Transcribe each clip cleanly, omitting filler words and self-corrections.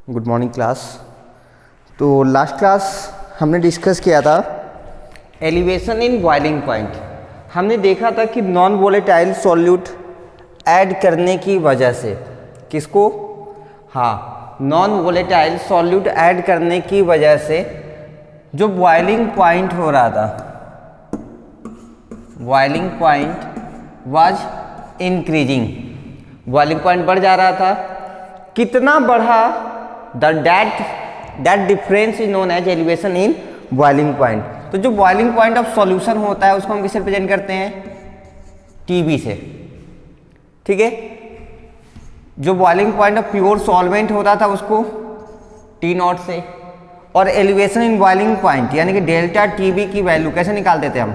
Good morning class. तो last class हमने discuss किया था एलिवेशन इन बॉइलिंग पॉइंट। हमने देखा था कि नॉन वोलेटाइल सॉल्यूट ऐड करने की वजह से किसको, हाँ, नॉन वोलेटाइल सॉल्यूट ऐड करने की वजह से जो बॉइलिंग पॉइंट हो रहा था, boiling point was increasing, boiling point बढ़ जा रहा था। कितना बढ़ा, that difference is known as elevation in boiling point. तो जो बॉइलिंग पॉइंट ऑफ सॉल्यूशन होता है उसको हम किससे रिप्रेजेंट करते हैं, टीबी से, ठीक है। जो boiling point of pure solvent होता था उसको टी नॉट से, और एलिवेशन इन बॉइलिंग पॉइंट यानी कि डेल्टा टीबी की वैल्यू कैसे निकालते थे हम,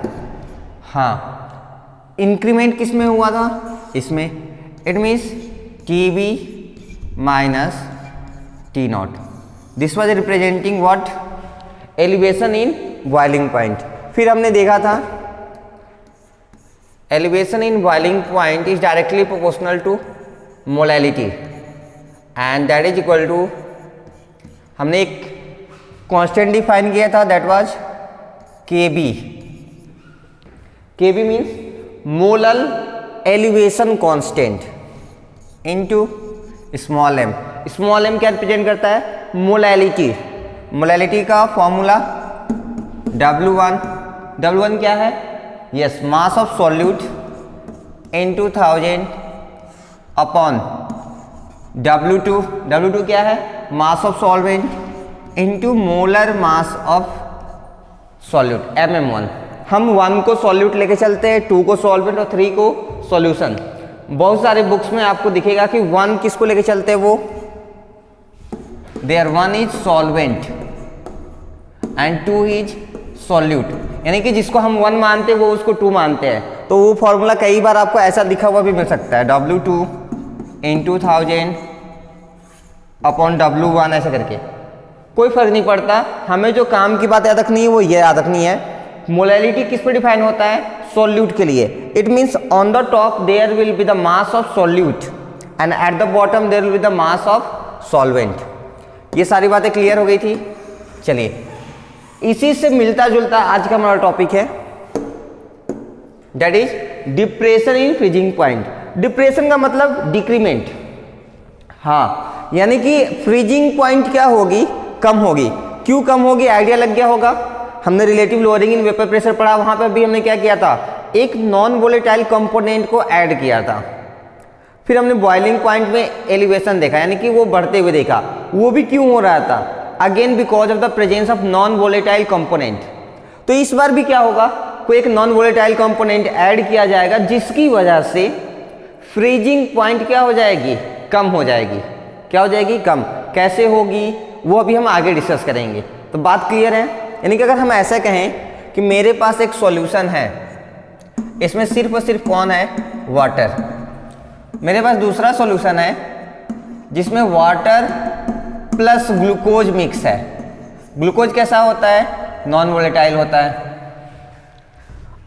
हाँ, इंक्रीमेंट किस में हुआ था, इसमें। It means TB minus T naught, this was representing what, elevation in boiling point. फिर हमने देखा था elevation in boiling point is directly proportional to molality and that is equal to, हमने एक कांस्टेंट डिफाइन किया था, that was Kb. Kb means molal elevation constant into small m. Small m क्या represent करता है, मोलैलिटी। मोलैलिटी का formula W1, W1 क्या है, yes, mass of solute into 1000 upon W2, W2 क्या है, मास of solvent into molar mass of solute MM1। हम 1 को सॉल्यूट लेके चलते हैं, 2 को सॉल्वेंट और 3 को सॉल्यूशन। बहुत सारे बुक्स में आपको दिखेगा कि 1 किसको लेके चलते हैं, वो there 1 is solvent and 2 is solute, यानी कि जिसको हम 1 मानते हैं वो उसको 2 मानते हैं। तो वो फॉर्मूला कई बार आपको ऐसा लिखा हुआ भी मिल सकता है, W2 इंटू 1000 अपॉन W1, ऐसे करके। कोई फर्क नहीं पड़ता, हमें जो काम की बात याद रखनी है वो ये याद रखनी है, मोलैलिटी किस पे डिफाइन होता है, सॉल्यूट के लिए। It means on the top there will be the mass of solute and at the bottom there will be the mass of solvent. ये सारी बातें क्लियर हो गई थी। चलिए, इसी से मिलता जुलता आज का हमारा टॉपिक है, that is depression in freezing point. Depression का मतलब डिक्रीमेंट, हाँ, यानी कि फ्रीजिंग पॉइंट क्या होगी, कम होगी। क्यों कम होगी, आइडिया लग गया होगा। हमने relative lowering in vapour pressure पढ़ा, वहां पर भी हमने क्या किया था, एक नॉन वोलेटाइल कंपोनेंट को ऐड किया था। फिर हमने बॉइलिंग पॉइंट में एलिवेशन देखा, यानी कि वो बढ़ते हुए देखा। वो भी क्यों हो रहा था, again because of the presence of non volatile component. तो इस बार भी क्या होगा, कोई एक नॉन वोलेटाइल कंपोनेंट ऐड किया जाएगा जिसकी वजह से फ्रीजिंग पॉइंट क्या हो जाएगी, कम हो जाएगी। क्या हो जाएगी, कम। कैसे होगी वो अभी हम आगे डिस्कस करेंगे। तो बात क्लियर है, यानी कि अगर हम ऐसा कहें कि मेरे पास एक सॉल्यूशन है, इसमें सिर्फ और सिर्फ कौन है, वाटर। मेरे पास दूसरा सॉल्यूशन है जिसमें वाटर प्लस ग्लूकोज मिक्स है। ग्लूकोज कैसा होता है, नॉन वोलेटाइल होता है।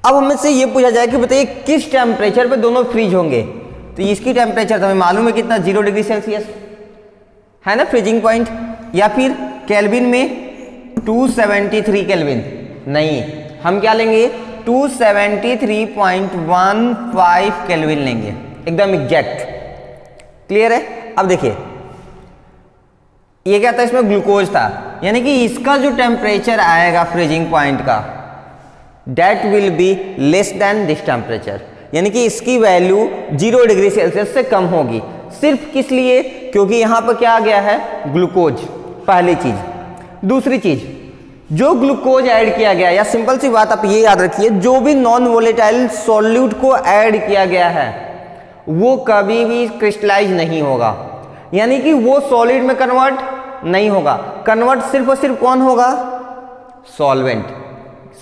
अब हमें से ये पूछा जाए कि बताइए किस टेम्परेचर पे दोनों फ्रीज होंगे। तो इसकी टेम्परेचर तो हमें मालूम है कितना, 0 डिग्री सेल्सियस है ना फ्रीजिंग पॉइंट, या फिर केल्विन में 273 केल्विन। नहीं, हम क्या लेंगे, 273.15 केल्विन लेंगे, एकदम एग्जैक्ट। क्लियर है। अब देखिए, ये क्या था, इसमें ग्लूकोज था, यानी कि इसका जो टेम्परेचर आएगा फ्रीजिंग पॉइंट का, that will be less than this temperature, यानी कि इसकी वैल्यू 0 डिग्री सेल्सियस से कम होगी। सिर्फ किस लिए, क्योंकि यहां पर क्या आ गया है, ग्लूकोज, पहली चीज। दूसरी चीज, जो ग्लूकोज ऐड किया गया, या सिंपल सी बात आप ये याद रखिए, जो भी नॉन वोलेटाइल सॉल्यूट को ऐड किया गया है वो कभी भी क्रिस्टलाइज नहीं होगा, यानी कि वो सॉलिड में कन्वर्ट नहीं होगा। कन्वर्ट सिर्फ और सिर्फ कौन होगा, सॉल्वेंट।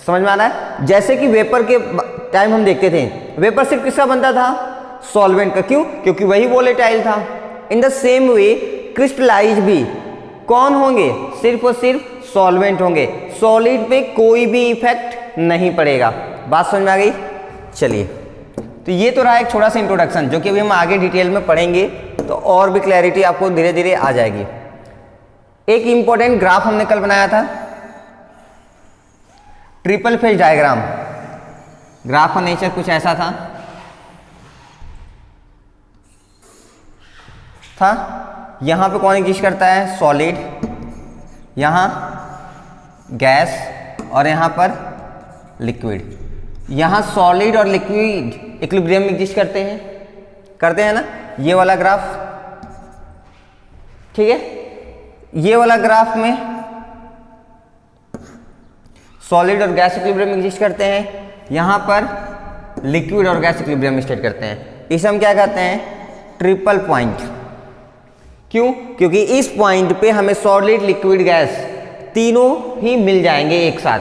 समझ में आ रहा है। जैसे कि वेपर के टाइम हम देखते थे, वेपर सिर्फ किसका बनता था, सॉल्वेंट का। क्यों, क्योंकि वही वोलेटाइल था। In the same way crystallize भी कौन होंगे, सिर्फ और सिर्फ सॉल्वेंट होंगे। सॉलिड पे कोई भी इफेक्ट नहीं पड़ेगा। बात समझ में आ गई। चलिए, तो ये तो रहा एक छोटा सा इंट्रोडक्शन, जो कि अभी हम आगे डिटेल में पढ़ेंगे तो और भी क्लैरिटी आपको धीरे धीरे आ जाएगी। एक इंपॉर्टेंट ग्राफ हमने कल बनाया था, ट्रिपल फेज डायग्राम। ग्राफ का नेचर कुछ ऐसा था यहां पे कौन एग्जिस्ट करता है, सॉलिड, यहां गैस और यहां पर लिक्विड। यहां सॉलिड और लिक्विड इक्विलिब्रियम में एग्जिस्ट करते हैं ना, ये वाला ग्राफ, ठीक है। ये वाला ग्राफ में सॉलिड और गैस इक्विलिब्रियम में एग्जिस्ट करते हैं, यहां पर लिक्विड और गैस इक्विलिब्रियम में स्टेट करते हैं। इसे हम क्या कहते हैं, ट्रिपल पॉइंट। क्यों? क्योंकि इस पॉइंट पे हमें सॉलिड, लिक्विड, गैस तीनों ही मिल जाएंगे एक साथ।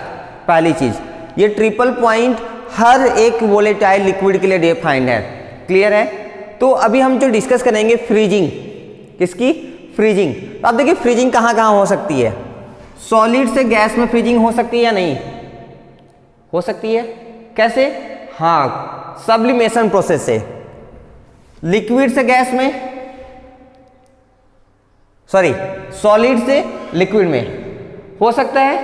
पहली चीज, ये ट्रिपल पॉइंट हर एक वोलेटाइल लिक्विड के लिए डिफाइंड है। क्लियर है? तो अभी हम जो डिस्कस करेंगे फ्रीजिंग, किसकी, फ्रीजिंग। तो आप देखिए फ्रीजिंग कहाँ कहाँ हो सकती है। सॉलिड से गैस में फ्रीजिंग हो सकती है या नहीं हो सकती है? कैसे? हाँ, सब्लिमेशन प्रोसेस से। लिक्विड से गैस में, सॉरी सॉलिड से लिक्विड में हो सकता है।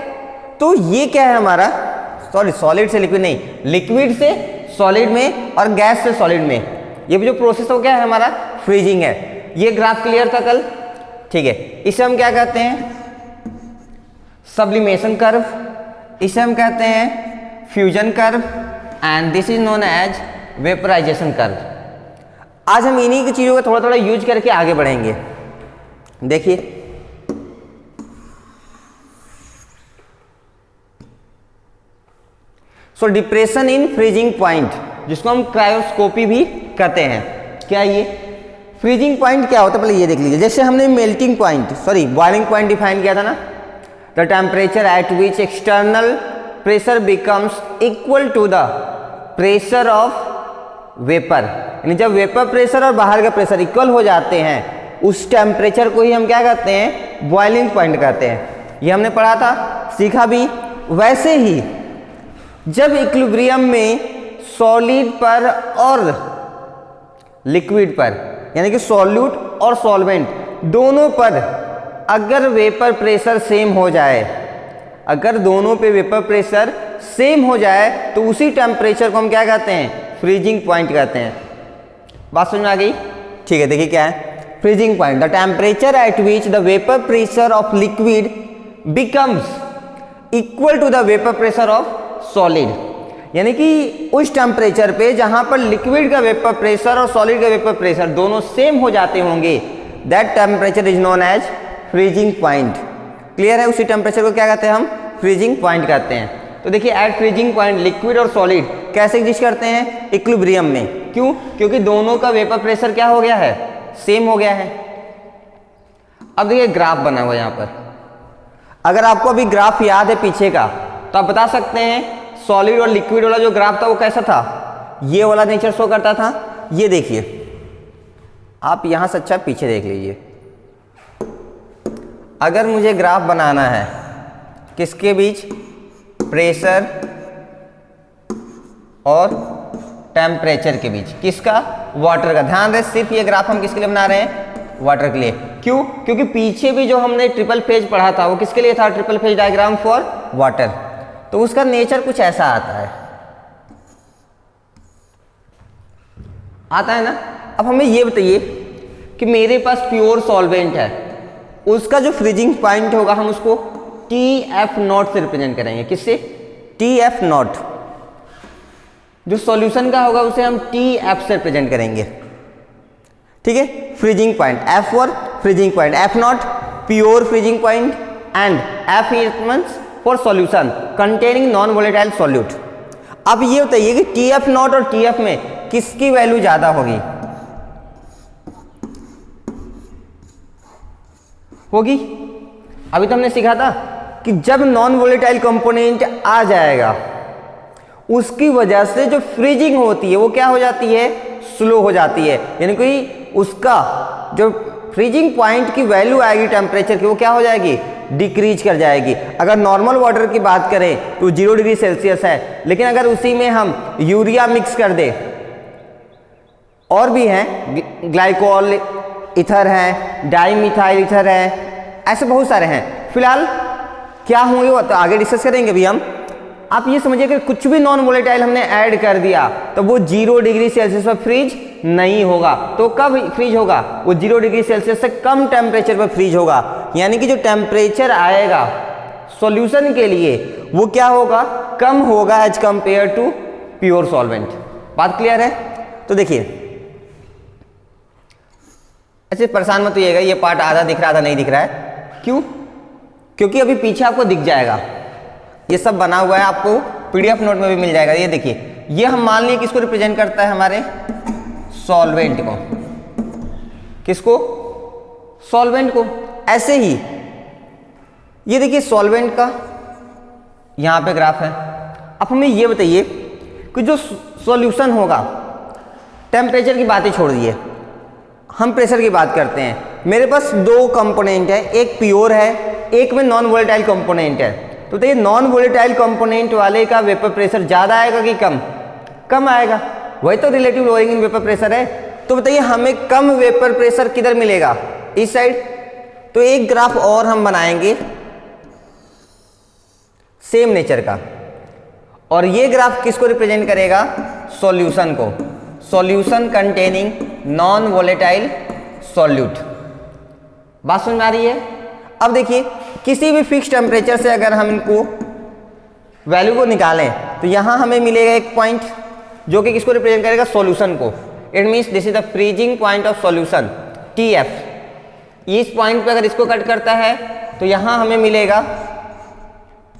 तो ये क्या है हमारा, सॉरी सॉलिड से लिक्विड नहीं, लिक्विड से सॉलिड में और गैस से सॉलिड में, ये जो प्रोसेस हो, क्या है हमारा, फ्रीजिंग है। ये ग्राफ क्लियर था कल, ठीक है। इसे हम क्या कहते हैं, सब्लिमेशन कर्व, इसे हम कहते हैं fusion curve, and this is known as vaporization curve. आज हम इन्हीं की चीजों का थोड़ा थोड़ा यूज करके आगे बढ़ेंगे। देखिए सो डिप्रेशन इन फ्रीजिंग पॉइंट, जिसको हम क्रायोस्कोपी भी कहते हैं। क्या ये फ्रीजिंग पॉइंट क्या होता है, पहले ये देख लीजिए। जैसे हमने melting point, sorry boiling point define किया था ना, the temperature at which external pressure becomes equal to the pressure of vapour, यानी जब वेपर प्रेशर और बाहर का प्रेशर इक्वल हो जाते हैं, उस टेम्परेचर को ही हम क्या कहते हैं, बॉइलिंग पॉइंट कहते हैं। ये हमने पढ़ा था, सीखा भी। वैसे ही जब इक्विलिब्रियम में सॉलिड पर और लिक्विड पर, यानी कि सॉल्यूट और सॉल्वेंट दोनों पर अगर वेपर प्रेशर सेम हो जाए, अगर दोनों पे वेपर प्रेशर सेम हो जाए, तो उसी टेम्परेचर को हम क्या कहते हैं, फ्रीजिंग पॉइंट कहते हैं। बात समझ में आ गई? ठीक है, देखिए क्या है freezing point, the temperature at which the vapour pressure of liquid becomes equal to the vapour pressure of solid, यानी कि उस टेम्परेचर पे जहां पर लिक्विड का वेपर प्रेशर और सॉलिड का वेपर प्रेशर दोनों सेम हो जाते होंगे, that temperature is known as freezing point. Clear है? उसी टेम्परेचर को क्या कहते हैं हम, फ्रीजिंग पॉइंट कहते हैं। तो देखिए एट फ्रीजिंग पॉइंट लिक्विड और सॉलिड कैसे एग्जिस्ट करते हैं, इक्विलिब्रियम में। क्यों? क्योंकि दोनों का वेपर प्रेशर क्या हो गया है, सेम हो गया है। अब देखिए ग्राफ बना हुआ यहां पर, अगर आपको अभी ग्राफ याद है पीछे का, तो आप बता सकते हैं सॉलिड और लिक्विड वाला जो ग्राफ था वो कैसा था, ये वाला नेचर शो करता था। ये देखिए, आप यहां से अच्छा पीछे देख लीजिए। अगर मुझे ग्राफ बनाना है किसके बीच, प्रेशर और टेम्परेचर के बीच, किसका, वाटर का। ध्यान रहे सिर्फ ये ग्राफ हम किसके लिए बना रहे हैं, वाटर के लिए। क्यों? क्योंकि पीछे भी जो हमने ट्रिपल फेज पढ़ा था वो किसके लिए था, triple phase diagram for water. तो उसका नेचर कुछ ऐसा आता है ना। अब हमें ये बताइए कि मेरे पास प्योर सॉल्वेंट है, उसका जो फ्रीजिंग पॉइंट होगा हम उसको TF0 से रिप्रेजेंट करेंगे। किससे, TF0। जो सॉल्यूशन का होगा उसे हम TF से रिप्रेजेंट करेंगे। ठीक है, freezing point F for freezing point, F0 pure freezing point, and F means for solution containing non volatile solute. अब ये बताइए कि TF0 और TF में किसकी वैल्यू ज्यादा होगी, अभी तो हमने सीखा था कि जब नॉन वोलेटाइल कंपोनेंट आ जाएगा उसकी वजह से जो फ्रीजिंग होती है वो क्या हो जाती है, स्लो हो जाती है। यानी कि उसका जो फ्रीजिंग पॉइंट की वैल्यू आएगी टेम्परेचर की, वो क्या हो जाएगी, डिक्रीज कर जाएगी। अगर नॉर्मल वाटर की बात करें तो 0 डिग्री सेल्सियस है, लेकिन अगर उसी में हम यूरिया मिक्स कर दें, और भी हैं, ग्लाइकोल इथर है, डाईमिथाइल इथर है, ऐसे बहुत सारे हैं। फिलहाल क्या होंगे वो तो आगे डिस्कस करेंगे अभी हम। आप ये समझिए कि कुछ भी नॉन वोलेटाइल हमने ऐड कर दिया तो वो 0 डिग्री सेल्सियस पर फ्रीज नहीं होगा। तो कब फ्रीज होगा? वो 0 डिग्री सेल्सियस से कम टेम्परेचर पर फ्रीज होगा। यानी कि जो टेम्परेचर आएगा सॉल्यूशन के लिए वो क्या होगा? कम होगा as compared to pure solvent. बात क्लियर है? तो देखिए, अच्छा परेशान मत होइएगा, ये पार्ट आधा दिख रहा, आधा नहीं दिख रहा है। क्यों? क्योंकि अभी पीछे आपको दिख जाएगा, ये सब बना हुआ है, आपको पीडीएफ नोट में भी मिल जाएगा। ये देखिए, ये हम मान लिए किसको रिप्रेजेंट करता है? हमारे सॉल्वेंट को। किसको? सॉल्वेंट को। ऐसे ही ये देखिए सॉल्वेंट का यहां पे ग्राफ है। अब हमें ये बताइए कि जो सॉल्यूशन होगा, टेम्परेचर की बातें छोड़ दिए, हम प्रेशर की बात करते हैं। मेरे पास दो कंपोनेंट है, एक प्योर है, एक में नॉन वोलेटाइल कंपोनेंट है। तो बताइए नॉन वोलेटाइल कंपोनेंट वाले का वेपर प्रेशर ज़्यादा आएगा कि कम? कम आएगा। वही तो relative lowering in vapour pressure है। तो बताइए हमें कम वेपर प्रेशर किधर मिलेगा? इस साइड। तो एक ग्राफ और हम बनाएंगे सेम नेचर का, और ये ग्राफ किसको रिप्रेजेंट करेगा? सॉल्यूशन को। Solution containing non volatile solute. बात समझ में आ रही है? अब देखिए, किसी भी फिक्स टेम्परेचर से अगर हम इनको वैल्यू को निकालें तो यहां हमें मिलेगा एक पॉइंट जो कि किसको रिप्रेजेंट करेगा? सॉल्यूशन को। It means this is the freezing point of solution, TF। इस पॉइंट पे अगर इसको कट करता है तो यहां हमें मिलेगा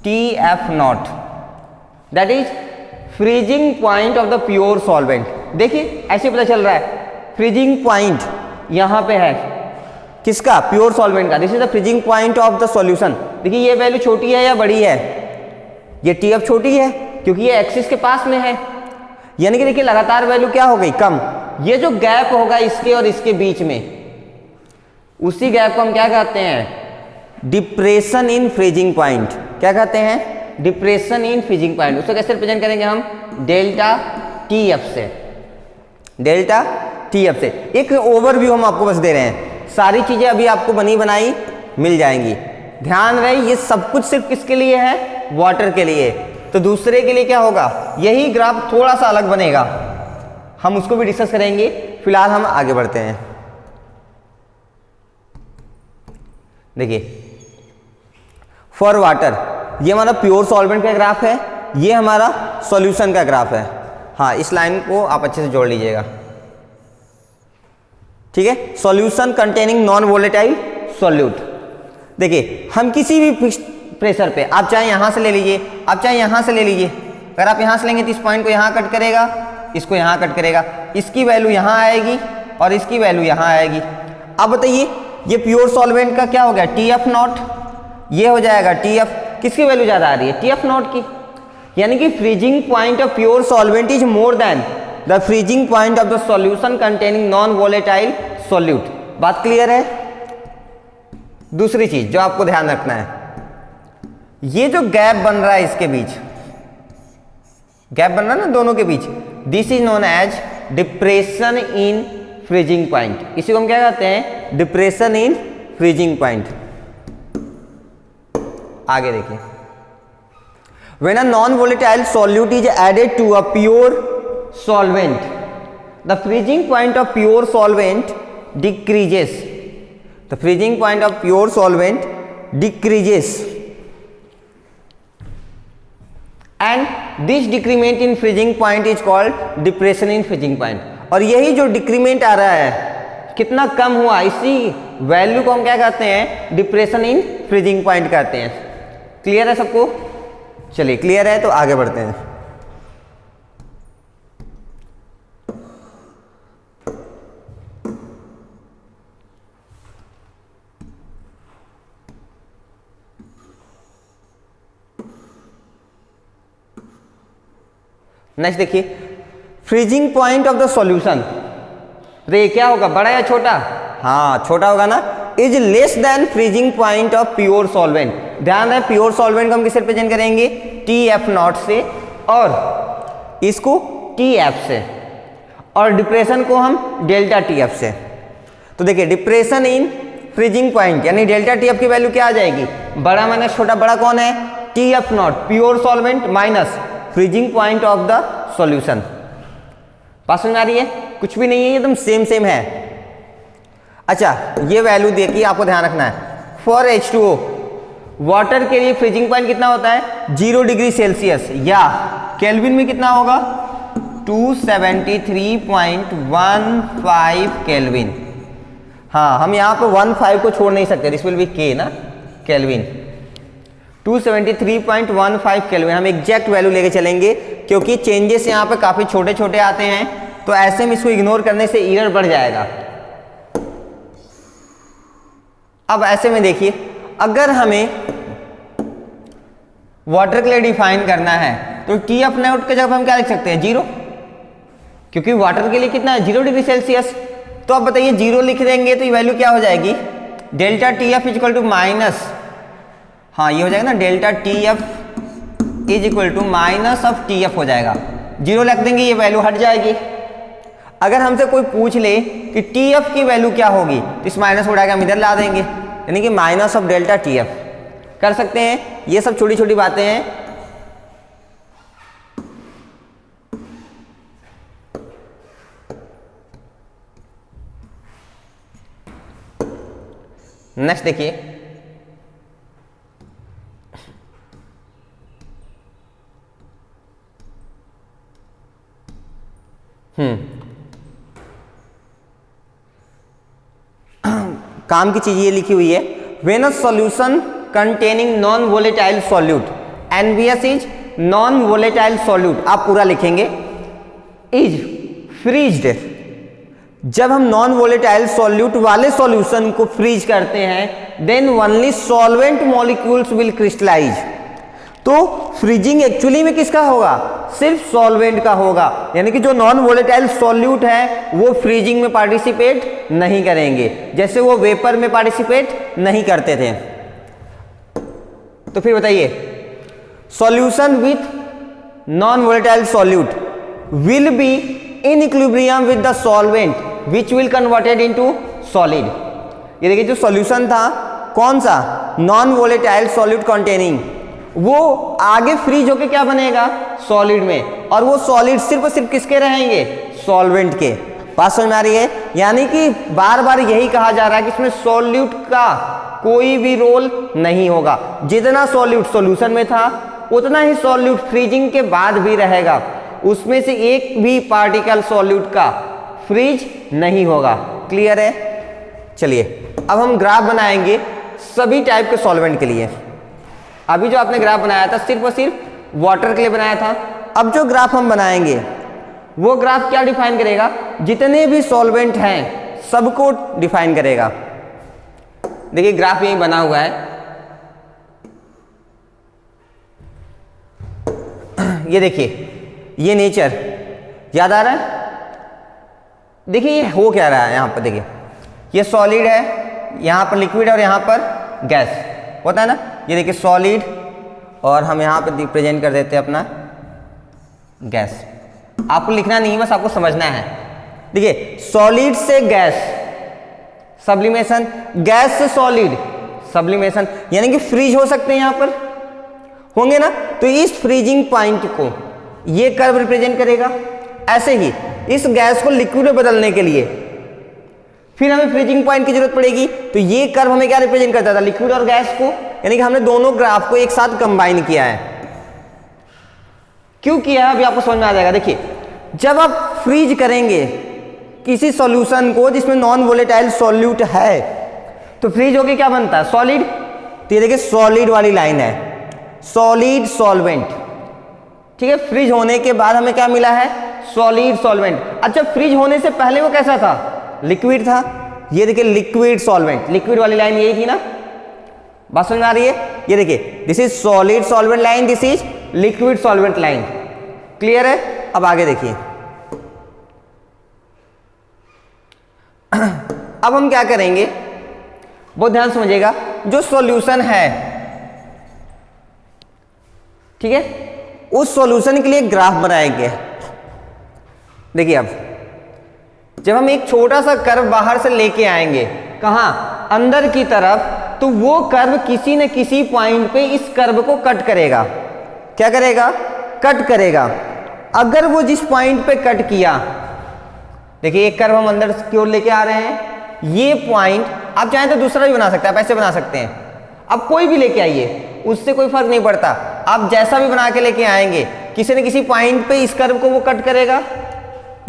TF0, that is freezing point of the pure solvent. देखिए ऐसे पता चल रहा है फ्रीजिंग पॉइंट यहां पे है किसका? प्योर सॉल्वेंट का। This is the freezing point of the solution. देखिए ये वैल्यू छोटी है या बड़ी है? ये TF छोटी है क्योंकि ये एक्सिस के पास में है, यानी कि देखिए लगातार वैल्यू क्या हो गई? कम। ये जो गैप होगा इसके और इसके बीच में, उसी गैप को हम क्या कहते हैं? Depression in freezing point. क्या कहते हैं? Depression in freezing point. उसको कैसे रिप्रेजेंट करेंगे हम? डेल्टा TF से। डेल्टा TF से। एक ओवरव्यू हम आपको बस दे रहे हैं, सारी चीजें अभी आपको बनी बनाई मिल जाएंगी। ध्यान रहे ये सब कुछ सिर्फ किसके लिए है? वाटर के लिए। तो दूसरे के लिए क्या होगा? यही ग्राफ थोड़ा सा अलग बनेगा, हम उसको भी डिस्कस करेंगे। फिलहाल हम आगे बढ़ते हैं। देखिए फॉर वाटर, ये हमारा प्योर सॉल्वेंट का ग्राफ है, ये हमारा सॉल्यूशन का ग्राफ है। हाँ, इस लाइन को आप अच्छे से जोड़ लीजिएगा, ठीक है? Solution containing non volatile solute. देखिए हम किसी भी फिक्स प्रेशर पे, आप चाहे यहां से ले लीजिए, आप चाहे यहां से ले लीजिए, अगर आप यहां से लेंगे तो इस पॉइंट को यहां कट करेगा, इसको यहां कट करेगा, इसकी वैल्यू यहां आएगी और इसकी वैल्यू यहां आएगी। अब बताइए ये प्योर सॉल्वेंट का क्या हो गया? TF0। ये हो जाएगा TF, किसकी वैल्यू ज्यादा आ रही है? TF0 की। यानी कि freezing point of pure solvent is more than the freezing point of the solution containing non volatile solute. बात क्लियर है? दूसरी चीज जो आपको ध्यान रखना है, ये जो गैप बन रहा है इसके बीच, गैप बन रहा है ना दोनों के बीच, this is known as depression in freezing point. इसी को हम क्या कहते हैं? Depression in freezing point. आगे देखिए, when a non-volatile solute is added to a pure solvent, the freezing point of pure solvent decreases. The freezing point of pure solvent decreases, and this decrement in freezing point is called depression in freezing point. और यही जो decrement आ रहा है, कितना कम हुआ, इसी value को हम क्या कहते हैं? डिप्रेशन इन फ्रीजिंग पॉइंट कहते हैं। क्लियर है सबको? चलिए क्लियर है तो आगे बढ़ते हैं। नेक्स्ट देखिए, freezing point of the solution. तो ये क्या होगा? बड़ा या छोटा? हाँ छोटा होगा ना। Is less than freezing point of pure solvent. ध्यान रहे प्योर सॉल्वेंट को हम किससे रिप्रेजेंट करेंगे? TF0 से, और इसको TF से, और डिप्रेशन को हम डेल्टा TF से। तो देखिए डिप्रेशन इन फ्रीजिंग पॉइंट यानी डेल्टा टी एफ की वैल्यू क्या आ जाएगी, बड़ा माइनस छोटा, बड़ा कौन है, T F not pure solvent minus freezing point of the solution. बात समझ आ रही है, कुछ भी नहीं है, एकदम सेम सेम है। अच्छा ये वैल्यू देखिए, आपको ध्यान रखना है, फॉर H2O वाटर के लिए फ्रीजिंग पॉइंट कितना होता है 0 डिग्री सेल्सियस, या केल्विन में कितना होगा 273.15 केल्विन। हाँ हम यहाँ पे 15 को छोड़ नहीं सकते, दिस विल बी के ना, केल्विन 273.15 केल्विन। हम एग्जैक्ट वैल्यू लेके चलेंगे क्योंकि चेंजेस यहाँ पे काफी छोटे छोटे आते हैं, तो ऐसे में इसको इग्नोर करने से एरर बढ़ जाएगा। अब ऐसे में देखिए, अगर हमें वाटर के लिए डिफाइन करना है तो टी एफ नॉट के जगह हम क्या लिख सकते हैं 0, क्योंकि वाटर के लिए कितना है 0 डिग्री सेल्सियस। तो अब बताइए 0 लिख देंगे तो ये वैल्यू क्या हो जाएगी, delta T F is equal to minus, हाँ ये हो जाएगा ना, delta T F is equal to minus of T F हो जाएगा। 0 लिख देंगे, ये वैल्यू हट जाएगी। अगर हमसे कोई पूछ ले कि टी एफ की वैल्यू क्या होगी, तो इस माइनस उड़ा के हम इधर ला देंगे, यानी कि minus of delta T F कर सकते हैं। ये सब छोटी छोटी बातें हैं। नेक्स्ट देखिए, काम की चीज ये लिखी हुई है, when a solution containing non volatile solute, NVS is non volatile solute, आप पूरा लिखेंगे, इज फ्रीज्ड। जब हम नॉन वोलेटाइल सॉल्यूट वाले सॉल्यूशन को फ्रीज करते हैं, then only solvent molecules will crystallize. तो फ्रीजिंग एक्चुअली में किसका होगा, सिर्फ सॉल्वेंट का होगा, यानी कि जो नॉन वोलेटाइल सॉल्यूट है वो फ्रीजिंग में पार्टिसिपेट नहीं करेंगे, जैसे वो वेपर में पार्टिसिपेट नहीं करते थे। तो फिर बताइए, solution with non volatile solute will be in equilibrium with the solvent which will converted into solid. ये देखिए जो सॉल्यूशन था कौन सा, नॉन वोलेटाइल सॉल्यूट कंटेनिंग, वो आगे फ्रीज होके क्या बनेगा सॉलिड में, और वो सॉलिड सिर्फ और सिर्फ किसके रहेंगे, सॉल्वेंट के। बात समझ में आ रही है, यानी कि बार बार यही कहा जा रहा है कि इसमें सॉल्यूट का कोई भी रोल नहीं होगा। जितना सॉल्यूट सॉल्यूशन में था उतना ही सॉल्यूट फ्रीजिंग के बाद भी रहेगा, उसमें से एक भी पार्टिकल सॉल्यूट का फ्रीज नहीं होगा। क्लियर है। चलिए अब हम ग्राफ बनाएंगे सभी टाइप के सॉल्वेंट के लिए। अभी जो आपने ग्राफ बनाया था सिर्फ और सिर्फ वाटर के लिए बनाया था। अब जो ग्राफ हम बनाएंगे वो ग्राफ क्या डिफाइन करेगा, जितने भी सॉल्वेंट हैं सबको डिफाइन करेगा। देखिए ग्राफ यही बना हुआ है, ये देखिए, ये नेचर याद आ रहा है। देखिए ये हो क्या रहा है यहाँ पर, देखिए ये सॉलिड है, यहाँ पर लिक्विड और यहाँ पर गैस होता है ना। ये देखिए सॉलिड और हम यहाँ पर रिप्रेजेंट कर देते हैं अपना गैस। आपको लिखना नहीं है, बस आपको समझना है। देखिए सॉलिड से गैस सब्लिमेशन, गैस से सॉलिड सब्लिमेशन, यानी कि फ्रीज हो सकते हैं यहाँ पर, होंगे ना। तो इस फ्रीजिंग पॉइंट को ये कर्व रिप्रेजेंट करेगा। ऐसे ही इस गैस को लिक्विड में बदलने के लिए फिर हमें फ्रीजिंग पॉइंट की जरूरत पड़ेगी। तो ये कर्व हमें क्या रिप्रेजेंट करता था, लिक्विड और गैस को, यानी कि हमने दोनों ग्राफ को एक साथ कंबाइन किया है। क्यों किया है अभी आपको समझ में आ जाएगा। देखिए जब आप फ्रीज करेंगे किसी सॉल्यूशन को जिसमें नॉन वोलेटाइल सॉल्यूट है, तो फ्रीज होके क्या बनता है, सॉलिड। तो ये देखिए सॉलिड वाली लाइन है, सॉलिड सॉल्वेंट, ठीक है। फ्रीज होने के बाद हमें क्या मिला है, सॉलिड सॉल्वेंट। अच्छा फ्रीज होने से पहले वो कैसा था, लिक्विड था। ये देखिए लिक्विड सॉल्वेंट, लिक्विड वाली लाइन यही थी ना। बात समझ में आ रही है। ये देखिए this is solid solvent line, this is liquid solvent line. Clear है। अब आगे देखिए, अब हम क्या करेंगे, बहुत ध्यान समझिएगा। जो सॉल्यूशन है, ठीक है, उस सॉल्यूशन के लिए ग्राफ बनाएंगे। देखिए अब जब हम एक छोटा सा कर्व बाहर से लेके आएंगे, कहां, अंदर की तरफ, तो वो कर्व किसी न किसी पॉइंट पे इस कर्व को कट करेगा। क्या करेगा? कट करेगा। अगर वो जिस पॉइंट पे कट किया, देखिए एक कर्व हम अंदर की ओर लेके आ रहे हैं, ये पॉइंट आप चाहें तो दूसरा भी बना सकते हैं, आप ऐसे बना सकते हैं, आप कोई भी लेके आइए, उससे कोई फर्क नहीं पड़ता। आप जैसा भी बना के लेके आएंगे, किसी न किसी पॉइंट पे इस कर्व को वो कट करेगा,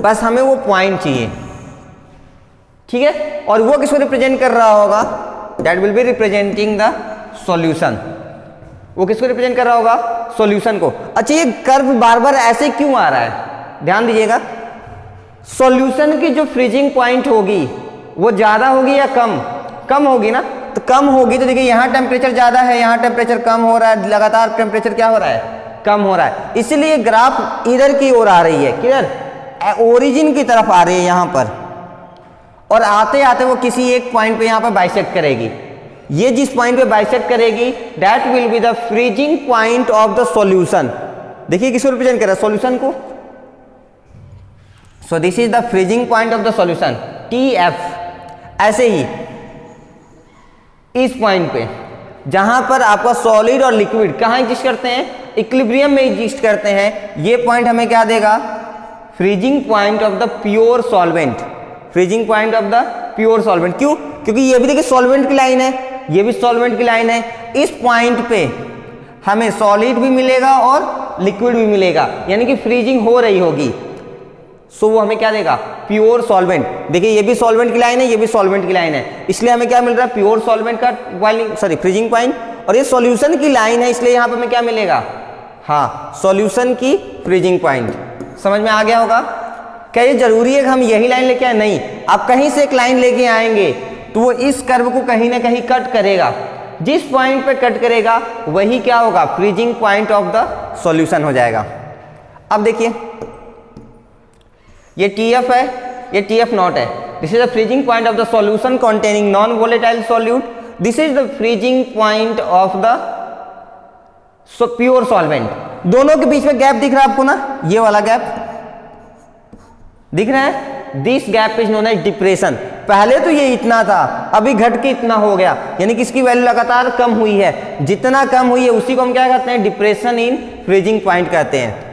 बस हमें वो पॉइंट चाहिए, ठीक है। और वो किसको रिप्रेजेंट कर रहा होगा? That will be representing the solution. वो किसको रिप्रेजेंट कर रहा होगा? सॉल्यूशन को। अच्छा, ये कर्व बार बार ऐसे क्यों आ रहा है? ध्यान दीजिएगा, सॉल्यूशन की जो फ्रीजिंग पॉइंट होगी वो ज्यादा होगी या कम? कम होगी ना। तो कम होगी तो देखिए यहाँ टेम्परेचर ज्यादा है, यहाँ टेम्परेचर कम हो रहा है, लगातार टेम्परेचर क्या हो रहा है? कम हो रहा है। इसलिए ग्राफ इधर की ओर आ रही है, किधर? ओरिजिन की तरफ आ रही है यहाँ पर, और आते आते वो किसी एक पॉइंट पे यहाँ पर बाइसेक्ट करेगी। ये जिस पॉइंट पे बाइसेक्ट करेगी, that will be the freezing point of the solution. देखिए किसको रिप्रेजेंट कर रहा है? सॉल्यूशन को। So this is the freezing point of the solution, TF। ऐसे ही इस पॉइंट पे जहां पर आपका सॉलिड और लिक्विड कहां एग्जिस्ट करते हैं? इक्विलिब्रियम में एग्जिस्ट करते हैं, ये पॉइंट हमें क्या देगा? Freezing point of the pure solvent. Freezing point of the pure solvent. क्यों? क्योंकि ये भी देखिए सॉल्वेंट की लाइन है, ये भी सॉल्वेंट की लाइन है। इस पॉइंट पे हमें सॉलिड भी मिलेगा और लिक्विड भी मिलेगा, यानी कि फ्रीजिंग हो रही होगी। सो वो हमें क्या देगा? Pure solvent. देखिए ये भी सॉल्वेंट की लाइन है, ये भी सॉल्वेंट की लाइन है, इसलिए हमें क्या मिल रहा है? प्योर सॉल्वेंट का बॉइलिंग फ्रीजिंग पॉइंट। और ये सॉल्यूशन की लाइन है, इसलिए यहाँ पे हमें क्या मिलेगा? हाँ, सॉल्यूशन की फ्रीजिंग पॉइंट। समझ में आ गया होगा? क्या ये जरूरी है कि हम यही लाइन लेके आए? नहीं, आप कहीं से एक लाइन लेके आएंगे तो वो इस कर्व को कहीं ना कहीं कट करेगा। जिस पॉइंट पे कट करेगा वही क्या होगा? Freezing point of the solution हो जाएगा। अब देखिए ये TF है, ये TF नॉट है। This is the freezing point of the solution containing non volatile solute. This is the freezing point of the pure solvent. दोनों के बीच में गैप दिख रहा है आपको ना? ये वाला गैप दिख रहा है? This gap is known as depression. पहले तो ये इतना था, अभी घट के इतना हो गया, यानी कि इसकी वैल्यू लगातार कम हुई है। जितना कम हुई है उसी को हम क्या कहते हैं? डिप्रेशन इन फ्रीजिंग पॉइंट कहते हैं।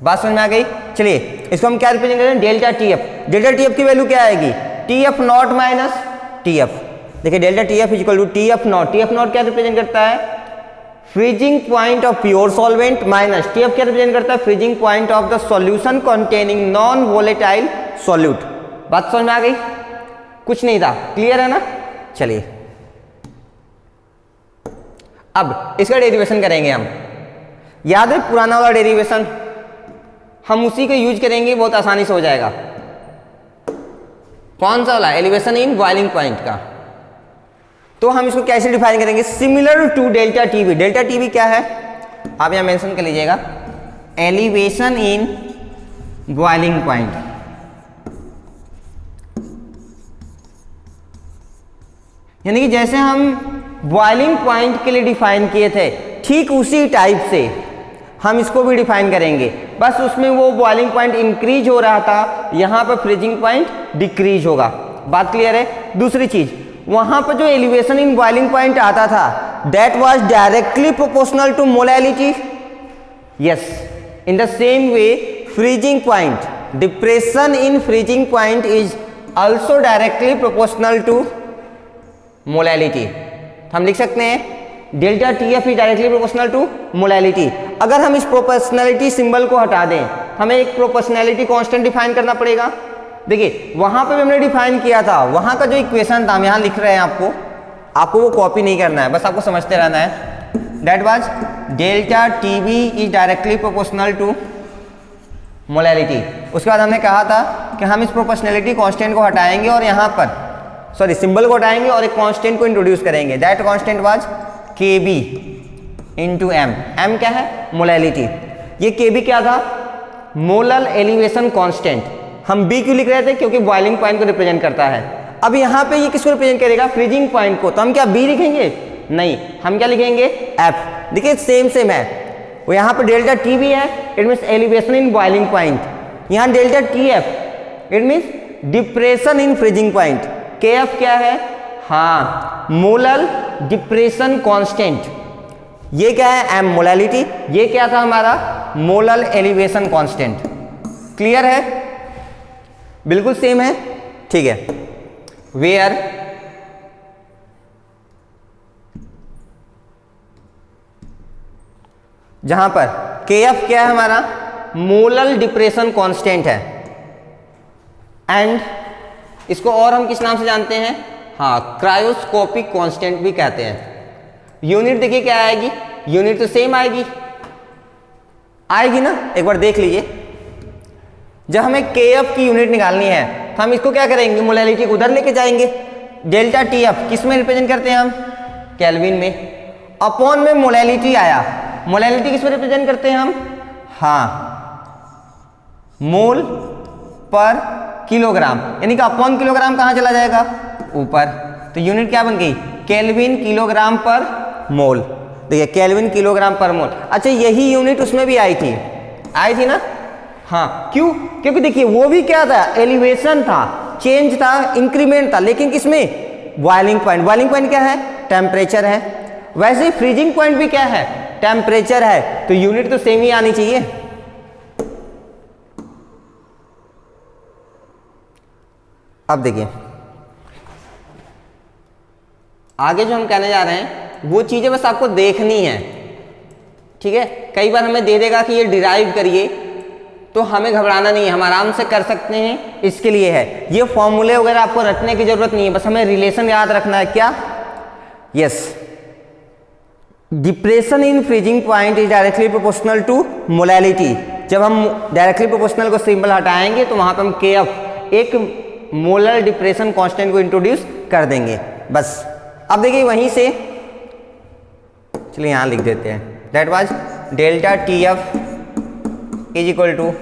बात समझ में आ गई? चलिए इसको हम क्या रिप्रेजेंट करें? Delta TF। डेल्टा TF की वैल्यू क्या आएगी? TF naught minus TF। देखिए delta TF is equal to TF naught. TF naught क्या रिप्रेजेंट करता है? Freezing point of pure solvent, minus TF क्या रिप्रेजेंट करता है? Freezing point of the solution containing non volatile solute. बात समझ में आ गई? कुछ नहीं था, क्लियर है ना? चलिए अब इसका डेरिवेशन करेंगे हम। याद है पुराना वाला डेरिवेशन? हम उसी को यूज करेंगे, बहुत आसानी से हो जाएगा। कौन सा वाला? एलिवेशन इन बॉइलिंग पॉइंट का। तो हम इसको कैसे डिफाइन करेंगे? Similar to delta TB। Delta TB क्या है? आप यहां मेंशन कर लीजिएगा, एलिवेशन इन बॉइलिंग पॉइंट। यानी कि जैसे हम बॉइलिंग पॉइंट के लिए डिफाइन किए थे, ठीक उसी टाइप से हम इसको भी डिफाइन करेंगे। बस उसमें वो बॉइलिंग पॉइंट इंक्रीज हो रहा था, यहां पर फ्रीजिंग पॉइंट डिक्रीज होगा। बात क्लियर है? दूसरी चीज, वहां पर जो एलिवेशन इन बॉइलिंग पॉइंट आता था, that was directly proportional to molality. Yes, in the same way freezing point, depression in freezing point is also directly proportional to molality. हम लिख सकते हैं delta TF is directly proportional to molality. अगर हम इस proportionality symbol को हटा दें, हमें एक प्रोपोर्शनैलिटी कांस्टेंट डिफाइन करना पड़ेगा। देखिए वहां पे भी हमने डिफाइन किया था, वहां का जो इक्वेशन था हम यहां लिख रहे हैं, आपको वो कॉपी नहीं करना है, बस आपको समझते रहना है। That was delta TB is directly proportional to molality. उसके बाद हमने कहा था कि हम इस प्रोपोर्शनैलिटी कांस्टेंट को हटाएंगे और यहाँ पर सिंबल को हटाएंगे और एक कांस्टेंट को इंट्रोड्यूस करेंगे। That constant was KB into M। M क्या है? मोलैलिटी। ये KB क्या था? Molal elevation constant. हम B क्यों लिख रहे थे? क्योंकि बॉइलिंग पॉइंट को रिप्रेजेंट करता है। अब यहाँ पे ये किसको रिप्रेजेंट करेगा? फ्रीजिंग पॉइंट को। तो हम क्या B लिखेंगे? नहीं, हम क्या लिखेंगे? F। देखिए सेम है, वो यहाँ पे डेल्टा TB है, it means elevation in boiling point. यहाँ delta TF it means depression in freezing point. KF क्या है? हाँ, मोलर डिप्रेशन कांस्टेंट, ये क्या है एम मोलैलिटी, ये क्या था हमारा मोलर एलिवेशन कांस्टेंट। क्लियर है, बिल्कुल सेम है, ठीक है। वेयर जहां पर KF क्या है हमारा मोलर डिप्रेशन कांस्टेंट है, एंड इसको और हम किस नाम से जानते हैं, हाँ क्रायोस्कोपिक कांस्टेंट भी कहते हैं। यूनिट देखिए क्या आएगी, यूनिट तो सेम आएगी ना, एक बार देख लीजिए। जब हमें KF की यूनिट निकालनी है तो हम इसको क्या करेंगे, मोलैलिटी को उधर लेके जाएंगे। डेल्टा TF किस में रिप्रेजेंट करते हैं हम, केल्विन में। अपॉन में मोलैलिटी आया, मोलैलिटी किस में रिप्रेजेंट करते हैं हम, हाँ मोल पर किलोग्राम, यानी कि अपॉन किलोग्राम कहाँ चला जाएगा, ऊपर। तो यूनिट क्या बन गई, केल्विन किलोग्राम पर मोल। देखिए केल्विन किलोग्राम पर मोल। अच्छा यही यूनिट उसमें भी आई थी ना, हाँ क्यों, क्योंकि देखिए वो भी क्या था, एलिवेशन था, चेंज था, इंक्रीमेंट था, लेकिन किसमें, बॉइलिंग पॉइंट। बॉइलिंग पॉइंट क्या है, टेम्परेचर है। वैसे ही फ्रीजिंग पॉइंट भी क्या है, टेम्परेचर है। तो यूनिट तो सेम ही आनी चाहिए। अब देखिए आगे जो हम कहने जा रहे हैं वो चीजें बस आपको देखनी है, ठीक है। कई बार हमें दे देगा कि ये डिराइव करिए, तो हमें घबराना नहीं है, हम आराम से कर सकते हैं। इसके लिए है ये फॉर्मूले वगैरह आपको रटने की जरूरत नहीं है, बस हमें रिलेशन याद रखना है। क्या, yes, depression in freezing point is directly proportional to molality. जब हम डायरेक्टली प्रोपोर्शनल को सिंबल हटाएंगे तो वहां पर हम KF एक मोलर डिप्रेशन कांस्टेंट को इंट्रोड्यूस कर देंगे, बस। अब देखिए वहीं से चलिए यहां लिख देते हैं, that was delta TF is equal to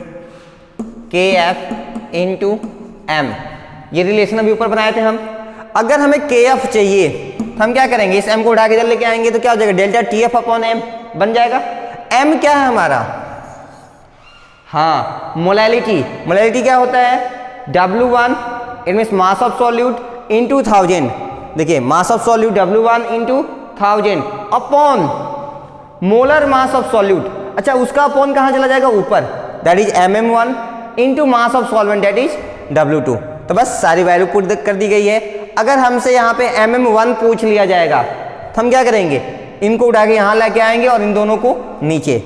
KF into M। ये रिलेशन अभी ऊपर बनाए थे हम। अगर हमें KF चाहिए तो हम क्या करेंगे, इस M को उठा के इधर लेके आएंगे तो क्या हो जाएगा, डेल्टा TF अपॉन M बन जाएगा। M क्या है हमारा, हाँ मोलैलिटी। मोलैलिटी क्या होता है, W1 it means mass of solute into 1000। देखिए मास of solute W1 into 1000 upon molar mass of solute. अच्छा उसका अपॉन कहाँ चला जाएगा, ऊपर, that is MM1 into mass of solvent that is W2। तो बस सारी वैल्यू पुट कर दी गई है। अगर हमसे यहाँ पे MM1 पूछ लिया जाएगा तो हम क्या करेंगे, इनको उठा के यहाँ लेके आएंगे और इन दोनों को नीचे।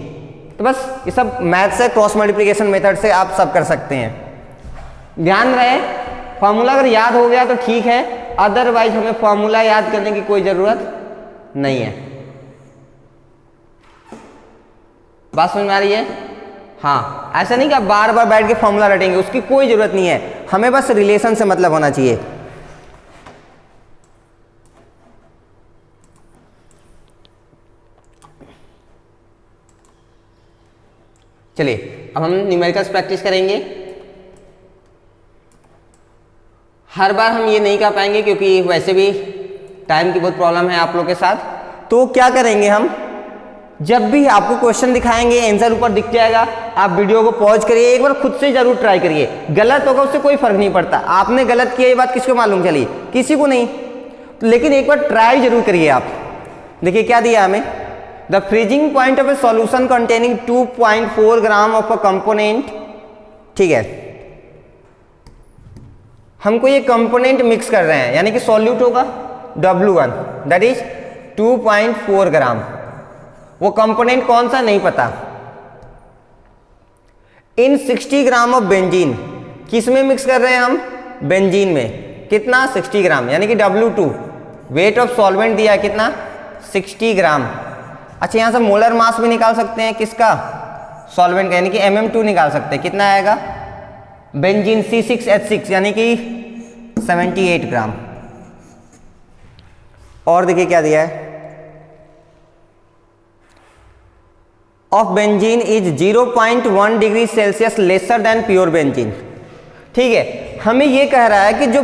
तो बस ये सब मैथ से, क्रॉस मल्टीप्लिकेशन मेथड से आप सब कर सकते हैं। ध्यान रहे फॉर्मूला अगर याद हो गया तो ठीक है, अदरवाइज हमें फॉर्मूला याद करने की कोई जरूरत नहीं है। बात समझ में आ रही है, हाँ ऐसा नहीं कि आप बार बार बैठ के फॉर्मूला रटेंगे, उसकी कोई जरूरत नहीं है, हमें बस रिलेशन से मतलब होना चाहिए। चलिए अब हम न्यूमेरिकल्स प्रैक्टिस करेंगे। हर बार हम ये नहीं कर पाएंगे क्योंकि वैसे भी टाइम की बहुत प्रॉब्लम है आप लोग के साथ। तो क्या करेंगे हम, जब भी आपको क्वेश्चन दिखाएंगे आंसर ऊपर दिख जाएगा, आप वीडियो को पॉज करिए, एक बार खुद से जरूर ट्राई करिए। गलत होगा उससे कोई फर्क नहीं पड़ता, आपने गलत किया ये बात किसको मालूम चली, किसी को नहीं, लेकिन एक बार ट्राई जरूर करिए आप। देखिए क्या दिया हमें, the freezing point of A solution containing 2.4 gram of a component. ठीक है, हमको ये कंपोनेंट मिक्स कर रहे हैं, यानी कि सॉल्यूट होगा W1 दैट इज 2.4 ग्राम। वो कंपोनेंट कौन सा नहीं पता। इन 60 ग्राम ऑफ बेंजीन, किस में मिक्स कर रहे हैं हम, बेंजीन में। कितना, 60 ग्राम, यानी कि W2 वेट ऑफ सॉल्वेंट दिया है कितना, 60 ग्राम। अच्छा यहां से मोलर मास भी निकाल सकते हैं, किसका, सॉल्वेंट का, यानी कि MM2 निकाल सकते हैं। कितना आएगा, बेंजीन C6H6 यानी कि 78 ग्राम। और देखिए क्या दिया है, of benzene is 0.1 degree Celsius lesser than pure benzene. ठीक है, हमें ये कह रहा है कि जो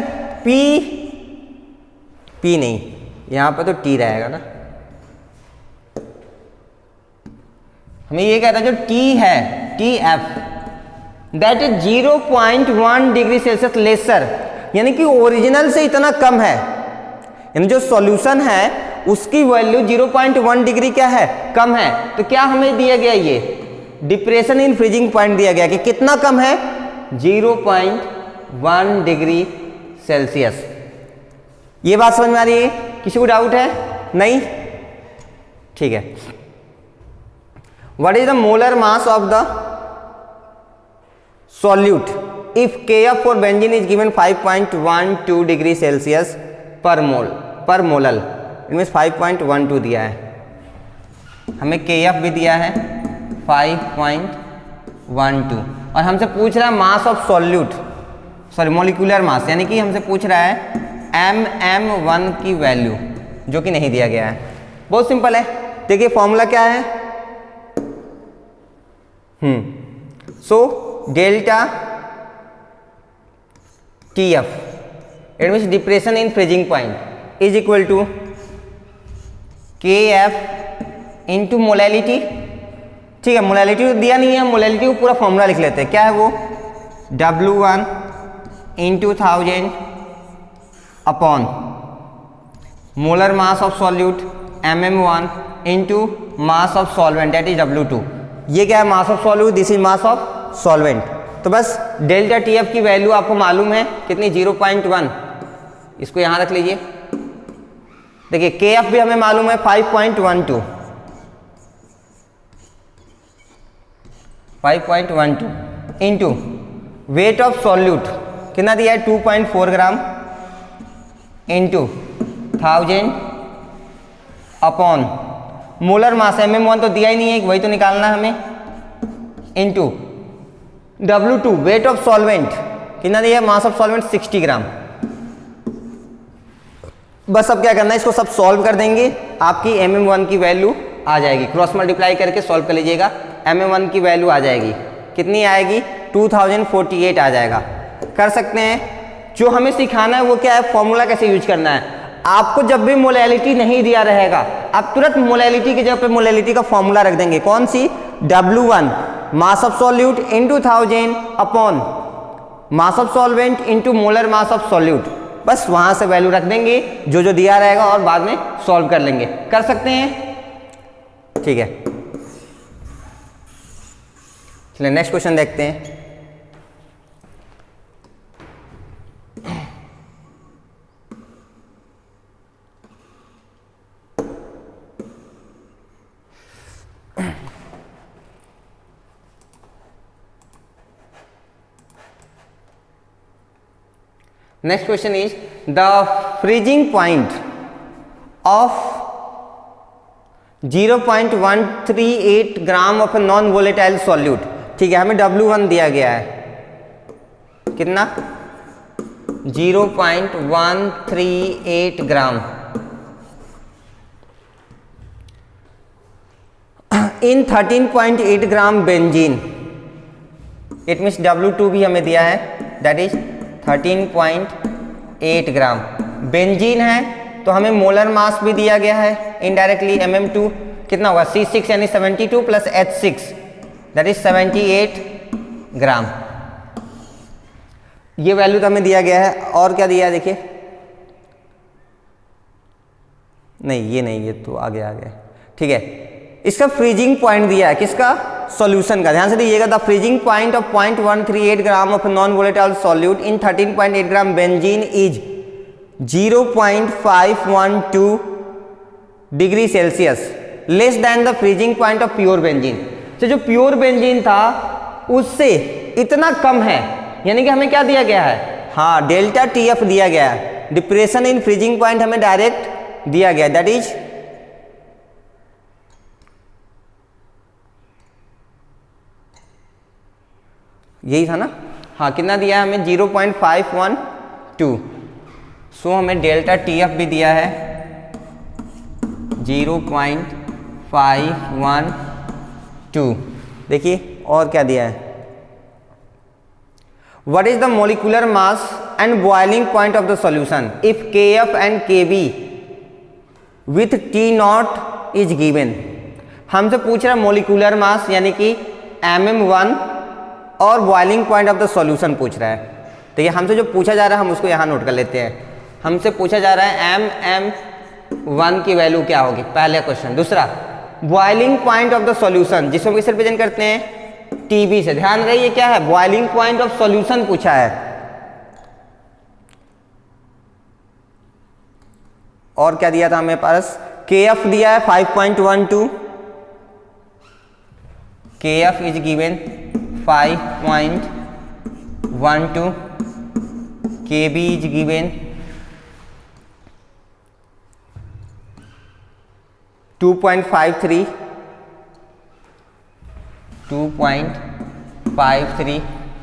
P नहीं, यहां पर तो T रहेगा ना, हमें ये कह रहा है जो T है TF that is 0.1 degree Celsius lesser, यानी कि ओरिजिनल से इतना कम है यानी जो सॉल्यूशन है उसकी वैल्यू 0.1 डिग्री क्या है, कम है। तो क्या हमें दिया गया, ये डिप्रेशन इन फ्रीजिंग पॉइंट दिया गया कि कितना कम है, 0.1 डिग्री सेल्सियस। ये बात समझ में आ रही है? किसी को डाउट है? नहीं? ठीक है। What is the molar mass of the solute if Kf for benzene is given 5.12 degree Celsius पर मोलल। इनमें 5.12 दिया है, हमें Kf भी दिया है 5.12 और हमसे पूछ रहा है मास of solute, sorry molecular mass, यानी कि हमसे पूछ रहा है MM1 की वैल्यू, जो कि नहीं दिया गया है। बहुत सिंपल है, देखिए फॉर्मूला क्या है, so delta TF it means depression in freezing point is equal to KF into molality. ठीक है, मोलैलिटी तो दिया नहीं है, मोलैलिटी को पूरा फॉर्मूला लिख लेते हैं। क्या है वो, W1 into 1000 upon molar mass of solute MM1 into mass of solvent that is W2। ये क्या है, मास of solute, this is mass of solvent. तो बस डेल्टा TF की वैल्यू आपको मालूम है कितनी, 0.1। इसको यहां रख लीजिए। देखिए KF भी हमें मालूम है 5.12 इंटू वेट ऑफ सॉल्यूट कितना दिया है, 2.4 ग्राम इंटू 1000 अपॉन मोलर मास MM1 तो दिया ही नहीं है, वही तो निकालना है हमें, into W2 weight of solvent कितना दिया है, मास ऑफ सॉल्वेंट 60 ग्राम। बस अब क्या करना है, इसको सब सॉल्व कर देंगे, आपकी MM1 की वैल्यू आ जाएगी। क्रॉस मल्टीप्लाई करके सॉल्व कर लीजिएगा, MM1 की वैल्यू आ जाएगी, कितनी आएगी, 2048 आ जाएगा। कर सकते हैं। जो हमें सिखाना है वो क्या है, फॉर्मूला कैसे यूज करना है। आपको जब भी मोलैलिटी नहीं दिया रहेगा, आप तुरंत मोलैलिटी की जगह पे मोलैलिटी का फॉर्मूला रख देंगे। कौन सी, W1 mass of solute into 1000 upon mass of solvent into molar mass of solute. बस वहां से वैल्यू रख देंगे जो जो दिया रहेगा और बाद में सॉल्व कर लेंगे। कर सकते हैं, ठीक है। चलिए नेक्स्ट क्वेश्चन देखते हैं। Next question is the freezing point of 0.138 gram of a non volatile solute. ठीक है, हमें W1 दिया गया है कितना, 0.138 ग्राम इन 13.8 gram benzene. It means W2 भी हमें दिया है, दैट इज 13.8 ग्राम। बेंजीन है तो हमें मोलर मास भी दिया गया है इनडायरेक्टली, MM2 कितना होगा, C6 यानी 72 प्लस H6 दैट इज 78 ग्राम। ये वैल्यू तो हमें दिया गया है। और क्या दिया है देखिए, नहीं ये नहीं, ये तो आगे आ गया। ठीक है, इसका फ्रीजिंग पॉइंट दिया है, किसका, सॉल्यूशन का। ध्यान से दीजिएगा, the freezing point of 0.138 gram of non volatile solute in 13.8 gram benzene is 0.512 degree Celsius less than the freezing point of pure benzene. तो जो प्योर बेंजीन था उससे इतना कम है, यानी कि हमें क्या दिया गया है, हाँ डेल्टा TF दिया गया है। डिप्रेशन इन फ्रीजिंग पॉइंट हमें डायरेक्ट दिया गया, दैट इज यही था ना, हाँ कितना दिया है हमें, 0.512। सो हमें डेल्टा TF भी दिया है 0.512। देखिए और क्या दिया है, what is the molecular mass and boiling point of the solution if KF and KB with T0 is given. हमसे पूछ रहा है मोलिकुलर मास यानी कि MM1 और boiling point of the solution पूछ रहा है। तो ये हमसे जो पूछा जा रहा है हम उसको यहाँ नोट कर लेते हैं। हमसे पूछा जा रहा है MM1 की वैल्यू क्या होगी, पहले क्वेश्चन। दूसरा, boiling point of the solution, जिसको हम किससे रिप्रेजेंट करते हैं, TB से। ध्यान रहे ये क्या है, बॉइलिंग पॉइंट ऑफ सॉल्यूशन पूछा है। और क्या दिया था हमें पास, KF दिया है 5.12, KF is given 5.12, KB is given 2.53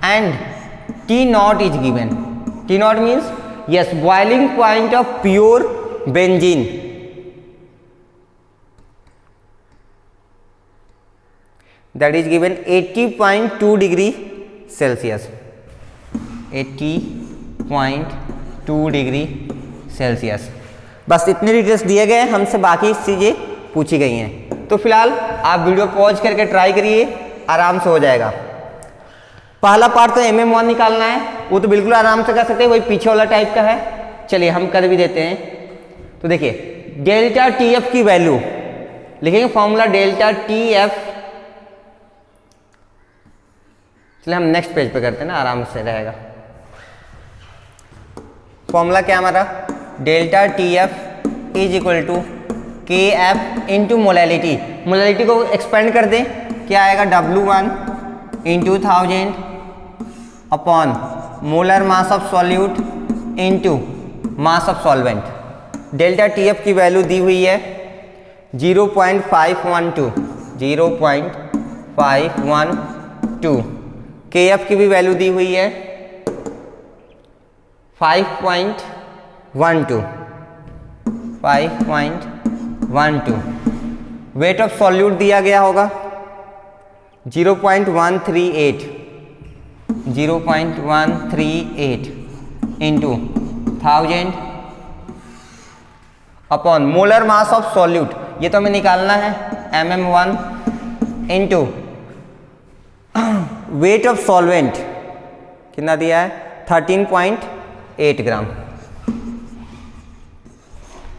and T naught is given. T naught means yes, boiling point of pure benzene. That is given 80.2 degree Celsius. 80.2 degree Celsius. बस इतने डिटेल्स दिए गए हैं, हमसे बाकी चीज़ें पूछी गई हैं। तो फिलहाल आप वीडियो पॉज करके ट्राई करिए, आराम से हो जाएगा। पहला पार्ट तो MM1 निकालना है, वो तो बिल्कुल आराम से कर सकते हैं, वही पीछे वाला टाइप का है। चलिए हम कर भी देते हैं। तो देखिए डेल्टा TF की वैल्यू लिखेंगे, फॉर्मूला डेल्टा TF। चलिए हम नेक्स्ट पेज पे करते हैं ना, आराम से रहेगा। फॉर्मूला क्या हमारा, delta TF is equal to KF into molality. Molality को एक्सपेंड कर दें, क्या आएगा, W1 into 1000 upon molar mass of solute into mass of solvent. Delta TF की वैल्यू दी हुई है 0.512, 0.512। KF की भी वैल्यू दी हुई है 5.12, 5.12। वेट ऑफ सॉल्यूट दिया गया होगा 0.138, 0.138 into 1000 upon molar mass of solute, ये तो हमें निकालना है, MM1 into weight of solvent कितना दिया है, 13.8 ग्राम।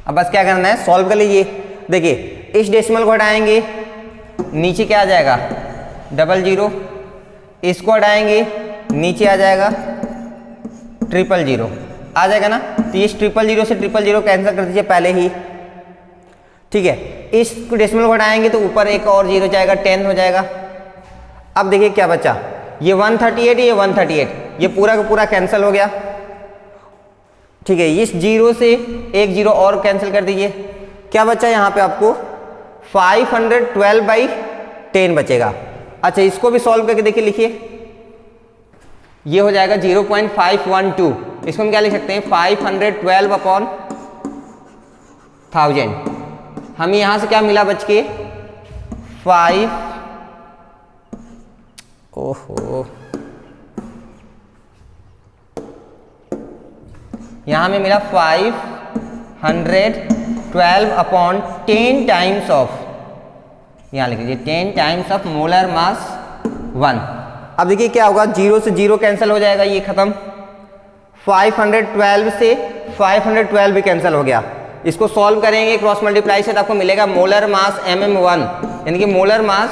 अब बस क्या करना है, सॉल्व कर लीजिए। देखिए इस डेसिमल को हटाएंगे, नीचे क्या आ जाएगा, 00। इसको हटाएंगे, नीचे आ जाएगा 000 आ जाएगा ना। तो ये 000 से 000 कैंसिल कर दीजिए पहले ही, ठीक है। इस डेसिमल को हटाएंगे तो ऊपर एक और 0 जाएगा, 10 हो जाएगा। अब देखिए क्या बचा, ये 138, ये 138, ये पूरा का पूरा कैंसिल हो गया, ठीक है। इस 0 से एक 0 और कैंसिल कर दीजिए, क्या बचा यहाँ पे आपको 512/10 बचेगा। अच्छा इसको भी सॉल्व करके देखिए, लिखिए ये हो जाएगा 0.512। इसको हम क्या लिख सकते हैं, 512/1000। हमें यहाँ से क्या मिला बच के 5, ओहो यहाँ में मिला 512/10 टाइम्स ऑफ, यहाँ लिख लीजिए 10 टाइम्स ऑफ मोलर मास 1। अब देखिए क्या होगा, 0 से 0 कैंसिल हो जाएगा, ये खत्म। 512 से 512 भी कैंसिल हो गया। इसको सॉल्व करेंगे क्रॉस मल्टीप्लाई से, तो आपको मिलेगा मोलर मास MM1, यानी कि molar mass,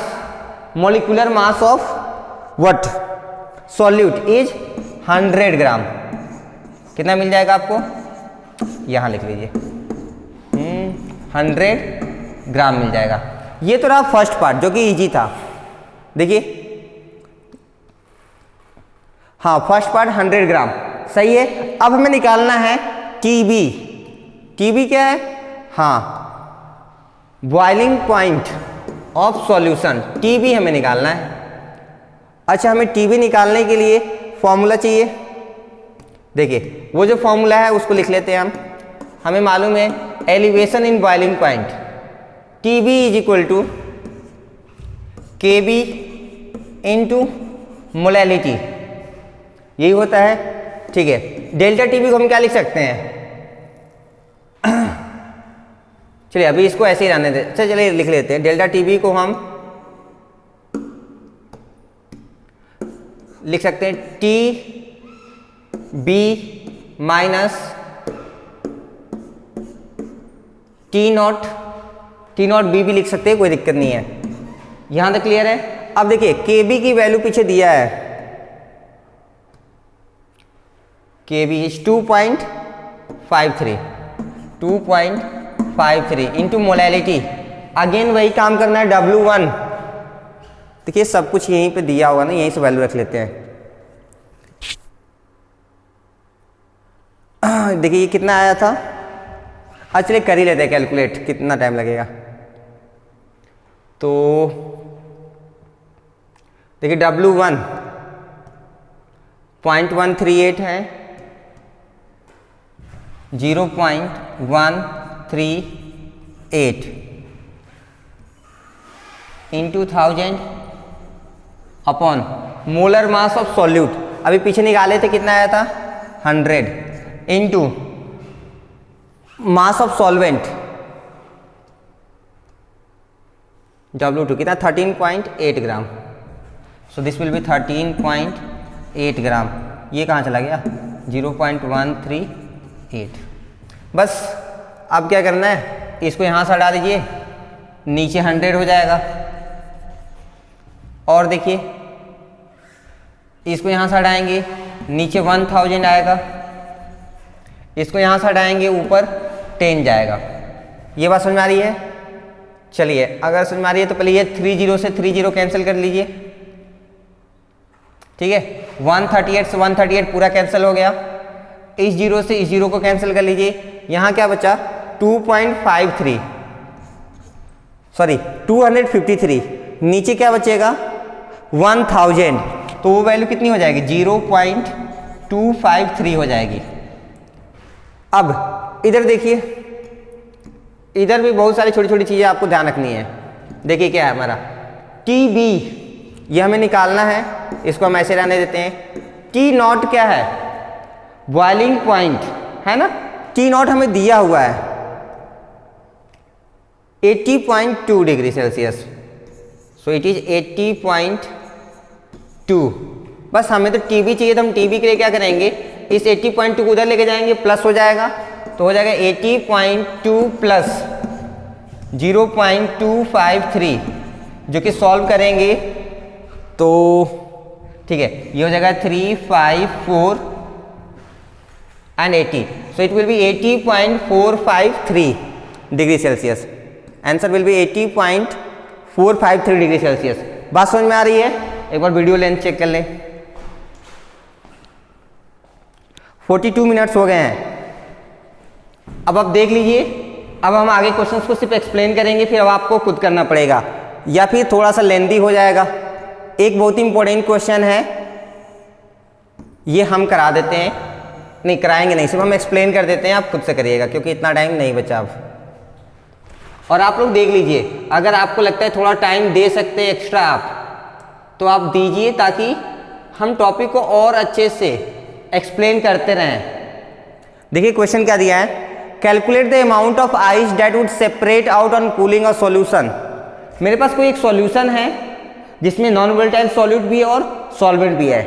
molecular mass of what, solute is 100 ग्राम। कितना मिल जाएगा आपको, यहां लिख लीजिए 100 ग्राम मिल जाएगा। ये तो रहा फर्स्ट पार्ट जो कि इजी था। देखिए हाँ, फर्स्ट पार्ट 100 ग्राम सही है। अब हमें निकालना है TB। TB क्या है, हाँ boiling point of solution, TB हमें निकालना है। अच्छा हमें TB निकालने के लिए फॉर्मूला चाहिए। देखिए वो जो फॉर्मूला है उसको लिख लेते हैं हम। हमें मालूम है elevation in boiling point, TB is equal to KB into molality, यही होता है, ठीक है। डेल्टा TB को हम क्या लिख सकते हैं, चलिए अभी इसको ऐसे ही रहने दें। अच्छा चलिए लिख लेते हैं, डेल्टा TB को हम लिख सकते हैं TB माइनस T0 B भी लिख सकते हैं, कोई दिक्कत नहीं है। यहां तक क्लियर है। अब देखिए KB की वैल्यू पीछे दिया है, KB is 2.53 into molality. Again वही काम करना है, W1। देखिए सब कुछ यहीं पे दिया होगा ना, यहीं से वैल्यू रख लेते हैं। देखिए ये कितना आया था, चलिए कर ही लेते हैं कैलकुलेट, कितना टाइम लगेगा। तो देखिए W1 0.138 है, 0.138 into 1000 upon molar mass of solute, अभी पीछे निकाले थे कितना आया था 100, into mass of solvent W2 कितना 13.8 ग्राम। सो दिस विल बी 13.8 ग्राम। ये कहाँ चला गया 0.138। बस अब क्या करना है, इसको यहाँ से हटा दीजिए, नीचे 100 हो जाएगा। और देखिए इसको यहाँ से हटाएंगे, नीचे 1000 आएगा। इसको यहाँ से हटाएंगे, ऊपर 10 जाएगा। ये बात समझ में आ रही है। चलिए अगर समझ में आ रही है तो पहले ये 30 से 30 कैंसिल कर लीजिए, ठीक है। 138 से 138 पूरा कैंसिल हो गया। इस 0 से इस 0 को कैंसिल कर लीजिए। यहाँ क्या बचा 253, नीचे क्या बचेगा 1000, तो वो वैल्यू कितनी हो जाएगी 0.253 हो जाएगी। अब इधर देखिए, इधर भी बहुत सारी छोटी छोटी चीज़ें आपको ध्यान रखनी है। देखिए क्या है हमारा TB, ये हमें निकालना है, इसको हम ऐसे रहने देते हैं। T0 क्या है बॉइलिंग पॉइंट है ना, T0 हमें दिया हुआ है 80.2 degree Celsius. So it is 80.2। बस हमें तो TB चाहिए, तो हम TB के लिए क्या करेंगे, इस 80.2 को उधर लेके जाएंगे, प्लस हो जाएगा, तो हो जाएगा 80.2 प्लस 0.253, जो कि सॉल्व करेंगे तो ठीक है ये हो जाएगा 354 and 80। So it will be 80.453 degree Celsius. Answer will be 80.453 degree Celsius. बात समझ में आ रही है। एक बार वीडियो लेंथ चेक कर लें। 42 मिनट्स हो गए हैं। अब आप देख लीजिए, अब हम आगे क्वेश्चंस को सिर्फ एक्सप्लेन करेंगे, फिर अब आपको खुद करना पड़ेगा या फिर थोड़ा सा लेंदी हो जाएगा। एक बहुत ही इंपॉर्टेंट क्वेश्चन है, ये हम करा देते हैं, नहीं कराएंगे नहीं, सिर्फ हम एक्सप्लेन कर देते हैं, आप खुद से करिएगा क्योंकि इतना टाइम नहीं बचा अब। और आप लोग देख लीजिए, अगर आपको लगता है थोड़ा टाइम दे सकते हैं एक्स्ट्रा आप, तो आप दीजिए ताकि हम टॉपिक को और अच्छे से एक्सप्लेन करते रहें। देखिए क्वेश्चन क्या दिया है, calculate the amount of ice that would separate out on cooling a solution. मेरे पास कोई एक सॉल्यूशन है जिसमें नॉन वोलेटाइल सॉल्यूट भी है और सॉल्वेंट भी है।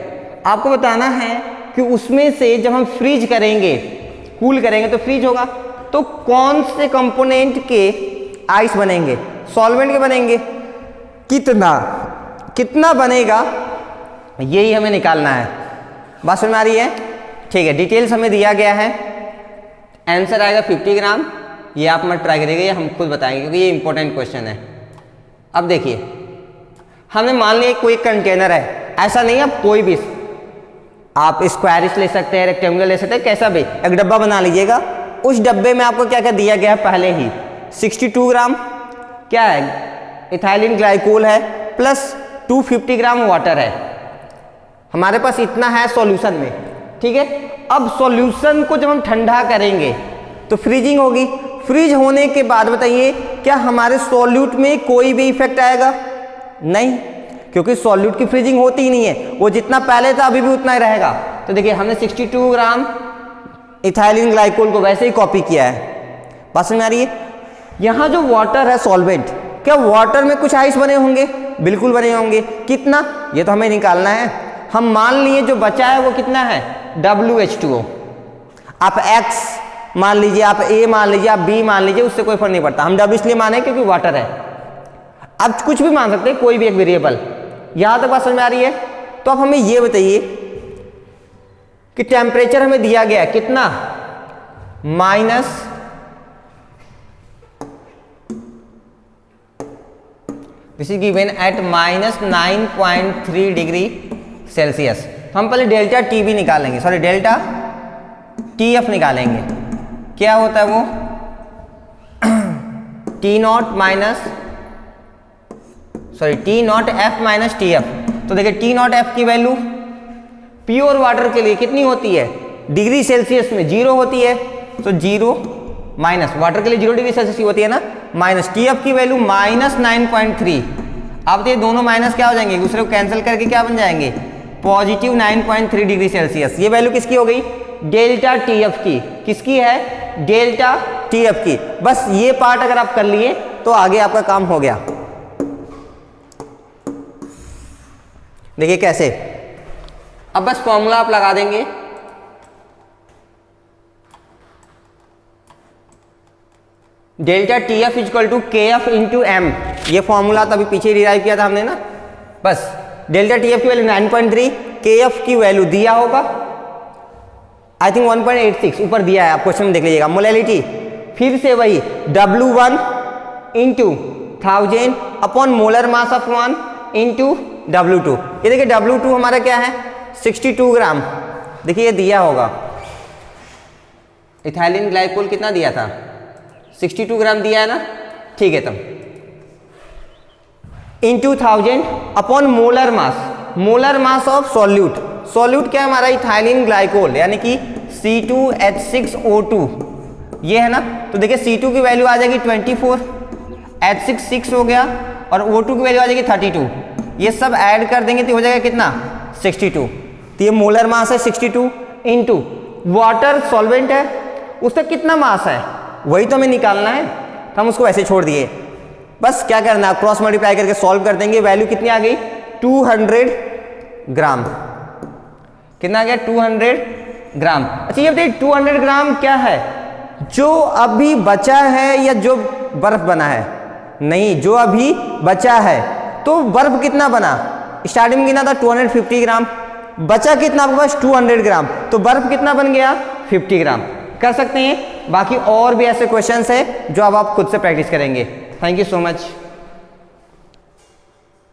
आपको बताना है कि उसमें से जब हम फ्रीज करेंगे, कूल करेंगे तो फ्रीज होगा, तो कौन से कंपोनेंट के आइस बनेंगे, सॉल्वेंट के बनेंगे, कितना बनेगा, यही हमें निकालना है। बात समझ में आ रही है। ठीक है, डिटेल्स हमें दिया गया है, आंसर आएगा 50 ग्राम। ये आप मत ट्राई करिएगा, ये हम खुद बताएंगे क्योंकि ये इंपॉर्टेंट क्वेश्चन है। अब देखिए, हमने मान लिया कोई कंटेनर है, ऐसा नहीं है, कोई भी आप स्क्वायरिश ले सकते हैं, रेक्टेंगुलर ले सकते हैं, कैसा भी एक डब्बा बना लीजिएगा। उस डब्बे में आपको क्या क्या दिया गया है पहले ही, 62 ग्राम क्या है इथाइलिन ग्लाइकोल है, प्लस 250 ग्राम वाटर है। हमारे पास इतना है सॉल्यूशन में, ठीक है। अब सॉल्यूशन को जब हम ठंडा करेंगे तो फ्रीजिंग होगी। फ्रीज होने के बाद बताइए क्या हमारे सॉल्यूट में कोई भी इफेक्ट आएगा? नहीं, क्योंकि सॉल्यूट की फ्रीजिंग होती ही नहीं है, वो जितना पहले था अभी भी उतना ही रहेगा। तो देखिए हमने 62 ग्राम इथाइलिन ग्लाइकोल को वैसे ही कॉपी किया है। बात समझ में आ रही है। यहाँ जो वाटर है सॉल्वेंट, क्या वाटर में कुछ आइस बने होंगे? बिल्कुल बने होंगे। कितना, ये तो हमें निकालना है। हम मान लिए जो बचा है वो कितना है, WH2O। आप X मान लीजिए आप ए मान लीजिए, आप बी मान लीजिए, उससे कोई फर्क नहीं पड़ता। हम डब्ल्यू इसलिए माने क्योंकि वाटर है। अब कुछ भी मान सकते हैं, कोई भी एक वेरिएबल। यहां तक बात समझ में आ रही है? तो अब हमें ये बताइए कि टेम्परेचर हमें दिया गया है कितना, minus this is given at -9.3 degree Celsius. हम पहले डेल्टा टी भी निकालेंगे, सॉरी डेल्टा टी एफ निकालेंगे। क्या होता है वो, T not minus sorry T not F minus T F. तो देखिए टी नॉट एफ की वैल्यू प्योर वाटर के लिए कितनी होती है, डिग्री सेल्सियस में 0 होती है। तो 0 माइनस वाटर के लिए 0 डिग्री सेल्सियस की होती है ना, माइनस टी एफ की वैल्यू -9.3। अब ये दोनों माइनस क्या हो जाएंगे, एक दूसरे को कैंसिल करके क्या बन जाएंगे, पॉजिटिव 9.3 डिग्री सेल्सियस। ये वैल्यू किसकी हो गई, डेल्टा टी एफ की। किसकी है, डेल्टा टी एफ की। बस ये पार्ट अगर आप कर लिए तो आगे आपका काम हो गया। देखिए कैसे, अब बस फॉर्मूला आप लगा देंगे। Delta T F is equal to K F into m. ये फॉर्मूला तभी पीछे डिराइव किया था हमने ना। बस डेल्टा टी एफ की वैल्यू 9.3, के एफ की वैल्यू दिया होगा आई थिंक 1.86 ऊपर दिया है, आप क्वेश्चन में देख लीजिएगा। मोलैलिटी फिर से वही W1 into 1000 upon molar mass of 1 into W2। ये देखिए W2 हमारा क्या है, 62 ग्राम। देखिए ये दिया होगा, इथाइलिन ग्लाइकोल कितना दिया था, 62 ग्राम दिया है ना, ठीक है। तब into 1000 upon molar mass of solute. Solute क्या है हमारा, इथाइलिन ग्लाइकोल यानी कि C2H6O2 ये है ना। तो देखिए C2 की वैल्यू आ जाएगी 24, H6 6 हो गया और O2 की वैल्यू आ जाएगी 32। ये सब ऐड कर देंगे तो हो जाएगा कितना, 62। तो ये मोलर मास है 62 इंटू वाटर सॉल्वेंट है, उसका कितना मास है वही तो हमें निकालना है, तो हम उसको ऐसे छोड़ दिए। बस क्या करना है, क्रॉस मल्टीप्लाई करके सॉल्व कर देंगे। वैल्यू कितनी आ गई, 200 ग्राम। कितना आ गया, 200 ग्राम। अच्छा ये बताइए 200 ग्राम क्या है, जो अभी बचा है या जो बर्फ बना है, नहीं जो अभी बचा है। तो बर्फ कितना बना, स्टार्टिंग में कितना था 250 ग्राम, बचा कितना आपके पास 200 ग्राम, तो बर्फ कितना बन गया 50 ग्राम। कर सकते हैं। बाकी और भी ऐसे क्वेश्चंस है जो अब आप खुद से प्रैक्टिस करेंगे। Thank you so much.